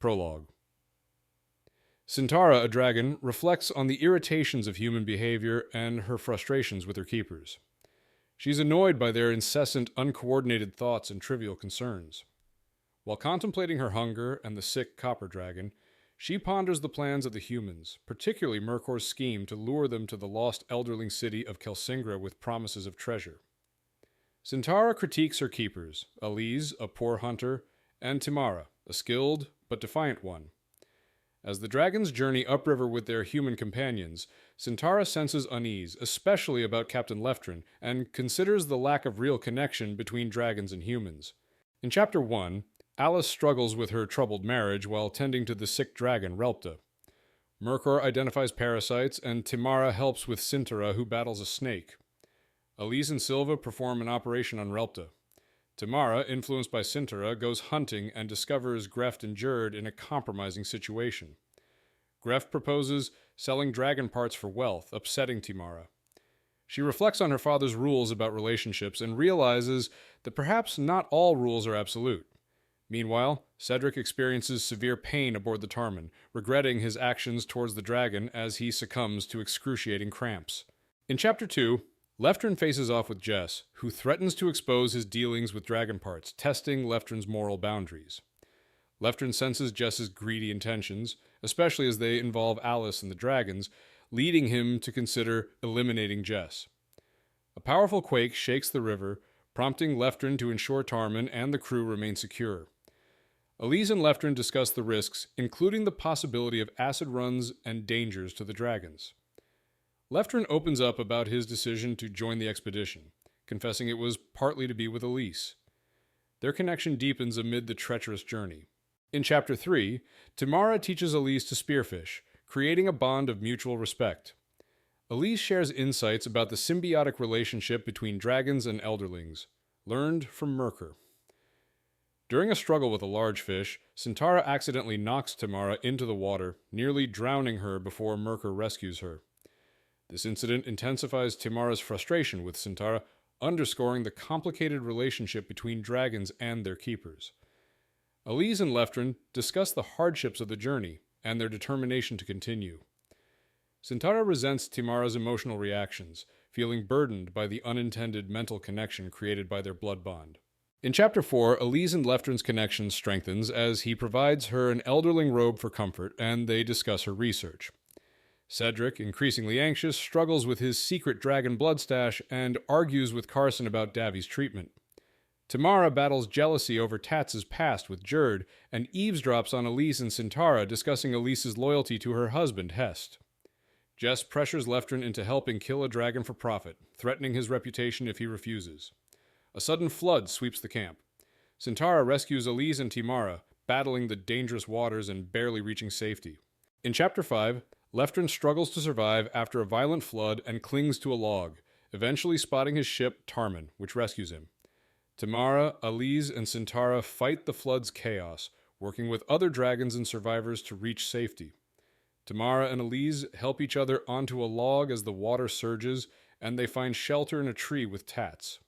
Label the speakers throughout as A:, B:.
A: Prologue. Sintara, a dragon, reflects on the irritations of human behavior and her frustrations with her keepers. She's annoyed by their incessant, uncoordinated thoughts and trivial concerns. While contemplating her hunger and the sick copper dragon, she ponders the plans of the humans, particularly Mercor's scheme to lure them to the lost elderling city of Kelsingra with promises of treasure. Sintara critiques her keepers, Elise, a poor hunter, and Timara, a skilled but defiant one. As the dragons journey upriver with their human companions, Sintara senses unease, especially about Captain Leftrin, and considers the lack of real connection between dragons and humans. In Chapter 1, Alice struggles with her troubled marriage while tending to the sick dragon, Relpta. Mercor identifies parasites, and Timara helps with Sintara, who battles a snake. Elise and Silva perform an operation on Relpta. Timara, influenced by Sintara, goes hunting and discovers Greft and Jerd in a compromising situation. Greft proposes selling dragon parts for wealth, upsetting Timara. She reflects on her father's rules about relationships and realizes that perhaps not all rules are absolute. Meanwhile, Cedric experiences severe pain aboard the Tarman, regretting his actions towards the dragon as he succumbs to excruciating cramps. In Chapter 2, Leftrin faces off with Jess, who threatens to expose his dealings with dragon parts, testing Leftrin's moral boundaries. Leftrin senses Jess's greedy intentions, especially as they involve Alice and the dragons, leading him to consider eliminating Jess. A powerful quake shakes the river, prompting Leftrin to ensure Tarman and the crew remain secure. Elise and Leftrin discuss the risks, including the possibility of acid runs and dangers to the dragons. Leftrin opens up about his decision to join the expedition, confessing it was partly to be with Elise. Their connection deepens amid the treacherous journey. In Chapter 3, Timara teaches Elise to spearfish, creating a bond of mutual respect. Elise shares insights about the symbiotic relationship between dragons and elderlings, learned from Mercor. During a struggle with a large fish, Sintara accidentally knocks Timara into the water, nearly drowning her before Mercor rescues her. This incident intensifies Timara's frustration with Sintara, underscoring the complicated relationship between dragons and their keepers. Elise and Leftrin discuss the hardships of the journey and their determination to continue. Sintara resents Timara's emotional reactions, feeling burdened by the unintended mental connection created by their blood bond. In Chapter 4, Elise and Leftrin's connection strengthens as he provides her an elderling robe for comfort, and they discuss her research. Cedric, increasingly anxious, struggles with his secret dragon blood stash and argues with Carson about Davi's treatment. Timara battles jealousy over Tats's past with Jerd, and eavesdrops on Elise and Sintara discussing Elise's loyalty to her husband, Hest. Jess pressures Leftrin into helping kill a dragon for profit, threatening his reputation if he refuses. A sudden flood sweeps the camp. Sintara rescues Elise and Timara, battling the dangerous waters and barely reaching safety. In Chapter 5, Leftrin struggles to survive after a violent flood and clings to a log, eventually spotting his ship, Tarman, which rescues him. Timara, Elise, and Sintara fight the flood's chaos, working with other dragons and survivors to reach safety. Timara and Elise help each other onto a log as the water surges, and they find shelter in a tree with Tats.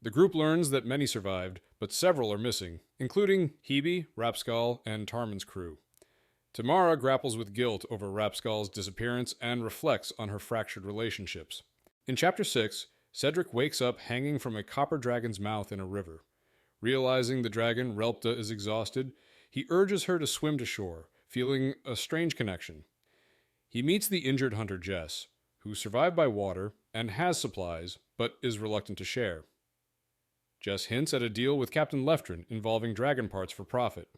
A: The group learns that many survived, but several are missing, including Hebe, Rapscal, and Tarman's crew. Timara grapples with guilt over Rapscal's disappearance and reflects on her fractured relationships. In Chapter 6, Cedric wakes up hanging from a copper dragon's mouth in a river. Realizing the dragon, Relpta, is exhausted, he urges her to swim to shore, feeling a strange connection. He meets the injured hunter Jess, who survived by water and has supplies, but is reluctant to share. Jess hints at a deal with Captain Leftrin involving dragon parts for profit.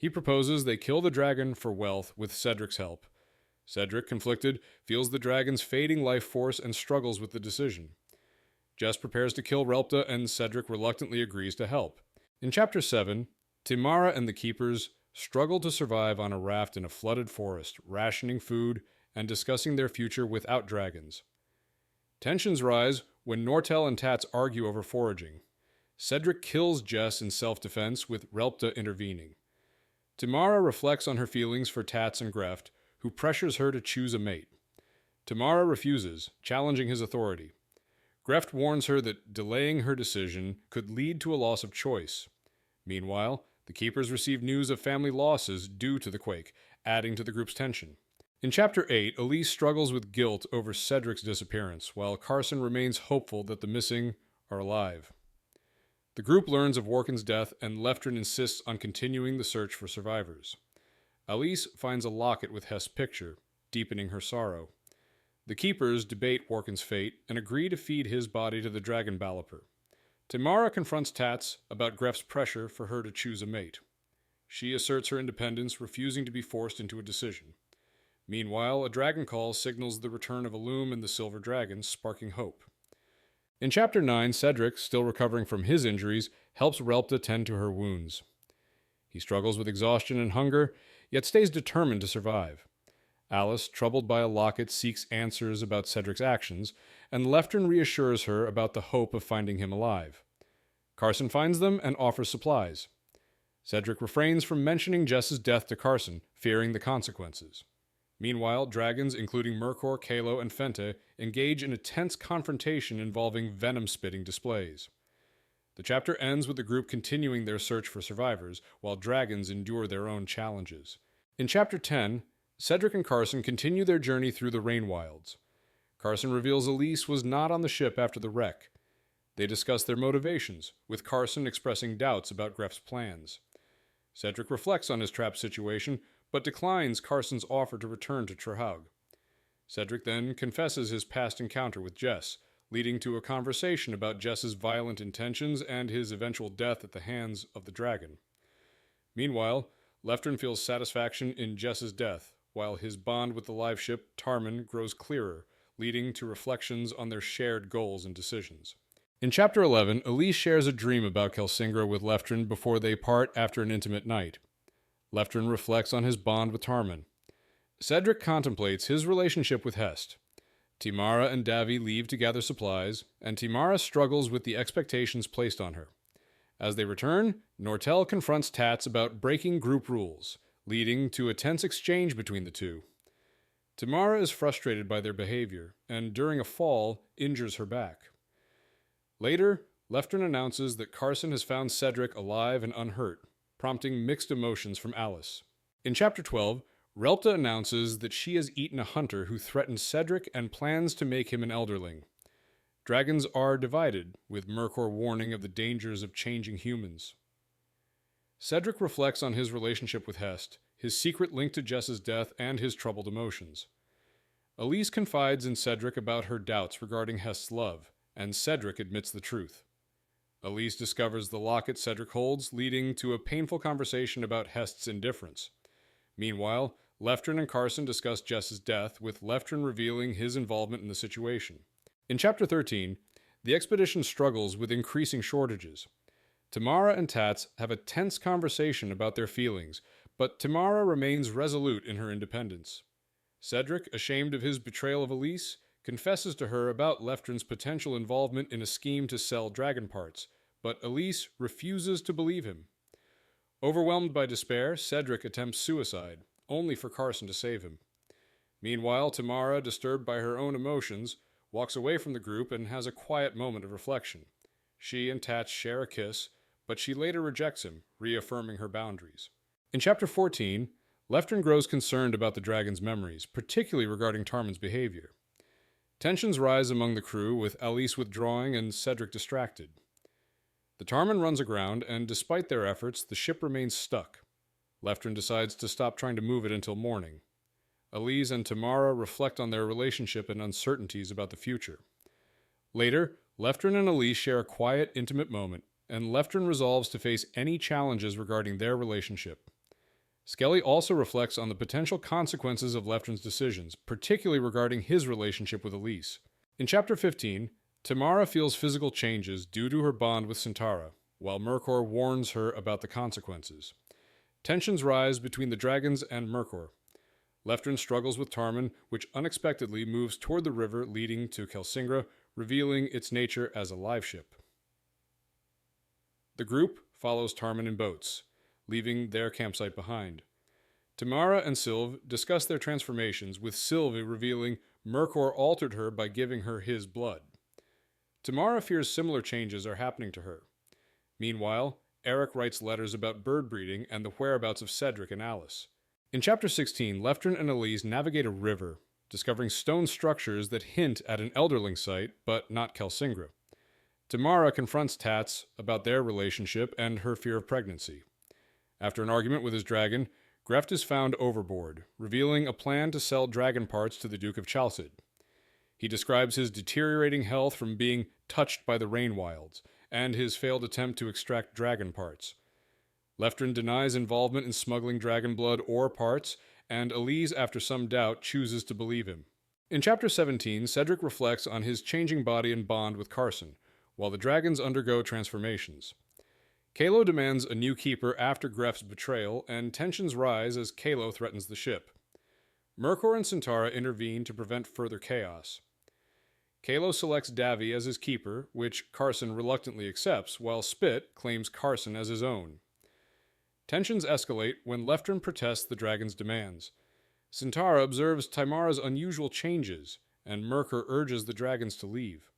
A: He proposes they kill the dragon for wealth with Cedric's help. Cedric, conflicted, feels the dragon's fading life force and struggles with the decision. Jess prepares to kill Relpta, and Cedric reluctantly agrees to help. In Chapter 7, Timara and the Keepers struggle to survive on a raft in a flooded forest, rationing food and discussing their future without dragons. Tensions rise when Nortel and Tats argue over foraging. Cedric kills Jess in self-defense, with Relpta intervening. Timara reflects on her feelings for Tats and Greft, who pressures her to choose a mate. Timara refuses, challenging his authority. Greft warns her that delaying her decision could lead to a loss of choice. Meanwhile, The Keepers receive news of family losses due to the quake, adding to the group's tension. In Chapter 8, Elise struggles with guilt over Cedric's disappearance, while Carson remains hopeful that the missing are alive. The group learns of Workin's death, and Leftrin insists on continuing the search for survivors. Elise finds a locket with Hest's picture, deepening her sorrow. The Keepers debate Workin's fate and agree to feed his body to the dragon Balloper. Tamara confronts Tats about Gref's pressure for her to choose a mate. She asserts her independence, refusing to be forced into a decision. Meanwhile, a dragon call signals the return of Illum and the Silver Dragon, sparking hope. In Chapter 9, Cedric, still recovering from his injuries, helps Relpta tend to her wounds. He struggles with exhaustion and hunger, yet stays determined to survive. Alice, troubled by a locket, seeks answers about Cedric's actions, and Leftrin reassures her about the hope of finding him alive. Carson finds them and offers supplies. Cedric refrains from mentioning Jess's death to Carson, fearing the consequences. Meanwhile, dragons, including Mercor, Kalo, and Fente, engage in a tense confrontation involving venom-spitting displays. The chapter ends with the group continuing their search for survivors, while dragons endure their own challenges. In Chapter 10, Cedric and Carson continue their journey through the Rain Wilds. Carson reveals Elise was not on the ship after the wreck. They discuss their motivations, with Carson expressing doubts about Gref's plans. Cedric reflects on his trapped situation, but declines Carson's offer to return to Trahaug. Cedric then confesses his past encounter with Jess, leading to a conversation about Jess's violent intentions and his eventual death at the hands of the dragon. Meanwhile, Leftrin feels satisfaction in Jess's death, while his bond with the live ship, Tarman, grows clearer, leading to reflections on their shared goals and decisions. In Chapter 11, Elise shares a dream about Kelsingra with Leftrin before they part after an intimate night. Leftrin reflects on his bond with Tarman. Cedric contemplates his relationship with Hest. Timara and Davi leave to gather supplies, and Timara struggles with the expectations placed on her. As they return, Nortel confronts Tats about breaking group rules, leading to a tense exchange between the two. Timara is frustrated by their behavior, and during a fall, injures her back. Later, Leftrin announces that Carson has found Cedric alive and unhurt, prompting mixed emotions from Alice. In Chapter 12, Relpta announces that she has eaten a hunter who threatened Cedric and plans to make him an elderling. Dragons are divided, with Mercor warning of the dangers of changing humans. Cedric reflects on his relationship with Hest, his secret link to Jess's death, and his troubled emotions. Elise confides in Cedric about her doubts regarding Hest's love, and Cedric admits the truth. Elise discovers the locket Cedric holds, leading to a painful conversation about Hest's indifference. Meanwhile, Leftrin and Carson discuss Jess's death, with Leftrin revealing his involvement in the situation. In Chapter 13, the expedition struggles with increasing shortages. Tamara and Tats have a tense conversation about their feelings, but Tamara remains resolute in her independence. Cedric, ashamed of his betrayal of Elise, confesses to her about Leftrin's potential involvement in a scheme to sell dragon parts, but Elise refuses to believe him. Overwhelmed by despair, Cedric attempts suicide, only for Carson to save him. Meanwhile, Tamara, disturbed by her own emotions, walks away from the group and has a quiet moment of reflection. She and Tats share a kiss, but she later rejects him, reaffirming her boundaries. In Chapter 14, Leftrin grows concerned about the dragon's memories, particularly regarding Tarman's behavior. Tensions rise among the crew, with Elise withdrawing and Cedric distracted. The Tarman runs aground, and despite their efforts, the ship remains stuck. Leftrin decides to stop trying to move it until morning. Elise and Tamara reflect on their relationship and uncertainties about the future. Later, Leftrin and Elise share a quiet, intimate moment, and Leftrin resolves to face any challenges regarding their relationship. Skelly also reflects on the potential consequences of Leftrin's decisions, particularly regarding his relationship with Elise. In Chapter 15, Tamara feels physical changes due to her bond with Sintara, while Mercor warns her about the consequences. Tensions rise between the dragons and Mercor. Leftrin struggles with Tarman, which unexpectedly moves toward the river leading to Kelsingra, revealing its nature as a live ship. The group follows Tarman in boats, leaving their campsite behind. Tamara and Sylve discuss their transformations, with Sylve revealing Mercor altered her by giving her his blood. Tamara fears similar changes are happening to her. Meanwhile, Eric writes letters about bird breeding and the whereabouts of Cedric and Alice. In Chapter 16, Leftrin and Elise navigate a river, discovering stone structures that hint at an Elderling site, but not Kelsingra. Tamara confronts Tats about their relationship and her fear of pregnancy. After an argument with his dragon, Greft is found overboard, revealing a plan to sell dragon parts to the Duke of Chalcid. He describes his deteriorating health from being touched by the rain wilds, and his failed attempt to extract dragon parts. Leftrin denies involvement in smuggling dragon blood or parts, and Elise, after some doubt, chooses to believe him. In Chapter 17, Cedric reflects on his changing body and bond with Carson, while the dragons undergo transformations. Kalo demands a new keeper after Greft's betrayal, and tensions rise as Kalo threatens the ship. Mercor and Centaura intervene to prevent further chaos. Kalo selects Davy as his keeper, which Carson reluctantly accepts, while Spit claims Carson as his own. Tensions escalate when Leftrin protests the dragon's demands. Centaura observes Timara's unusual changes, and Mercor urges the dragons to leave.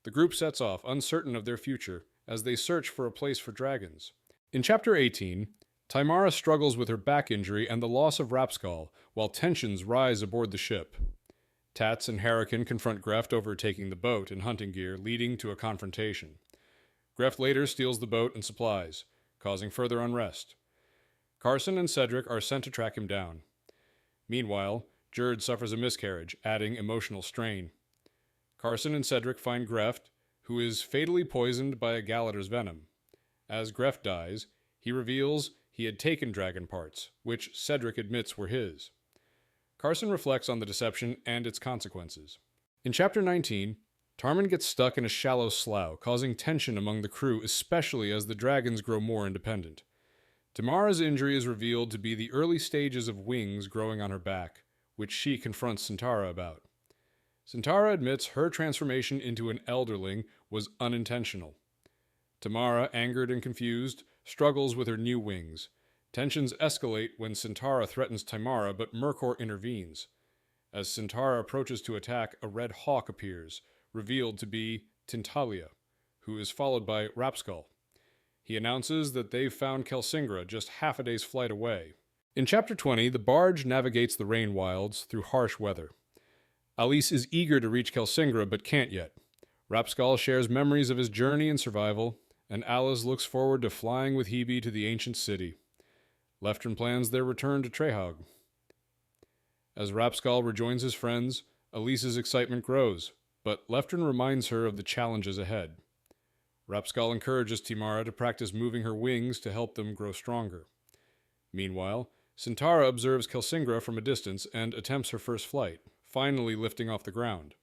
A: The group sets off, uncertain of their future, as they search for a place for dragons. In Chapter 18, Timara struggles with her back injury and the loss of Rapskull, while tensions rise aboard the ship. Tats and Harrican confront Greft over taking the boat and hunting gear, leading to a confrontation. Greft later steals the boat and supplies, causing further unrest. Carson and Cedric are sent to track him down. Meanwhile, Jerd suffers a miscarriage, adding emotional strain. Carson and Cedric find Greft, who is fatally poisoned by a Galater's venom. As Greft dies, he reveals he had taken dragon parts, which Cedric admits were his. Carson reflects on the deception and its consequences. In Chapter 19, Tarman gets stuck in a shallow slough, causing tension among the crew, especially as the dragons grow more independent. Tamara's injury is revealed to be the early stages of wings growing on her back, which she confronts Centaura about. Centaura admits her transformation into an Elderling was unintentional. Tamara, angered and confused, struggles with her new wings. Tensions escalate when Centaura threatens Tamara, but Mercor intervenes. As Centaura approaches to attack, a red hawk appears, revealed to be Tintalia, who is followed by Rapskull. He announces that they've found Kelsingra just half a day's flight away. In Chapter 20, the barge navigates the rain wilds through harsh weather. Alice is eager to reach Kelsingra, but can't yet. Rapskull shares memories of his journey and survival, and Alice looks forward to flying with Hebe to the ancient city. Leftrin plans their return to Trehaug. As Rapskull rejoins his friends, Alice's excitement grows, but Leftrin reminds her of the challenges ahead. Rapskull encourages Timara to practice moving her wings to help them grow stronger. Meanwhile, Centaura observes Kelsingra from a distance and attempts her first flight, finally lifting off the ground.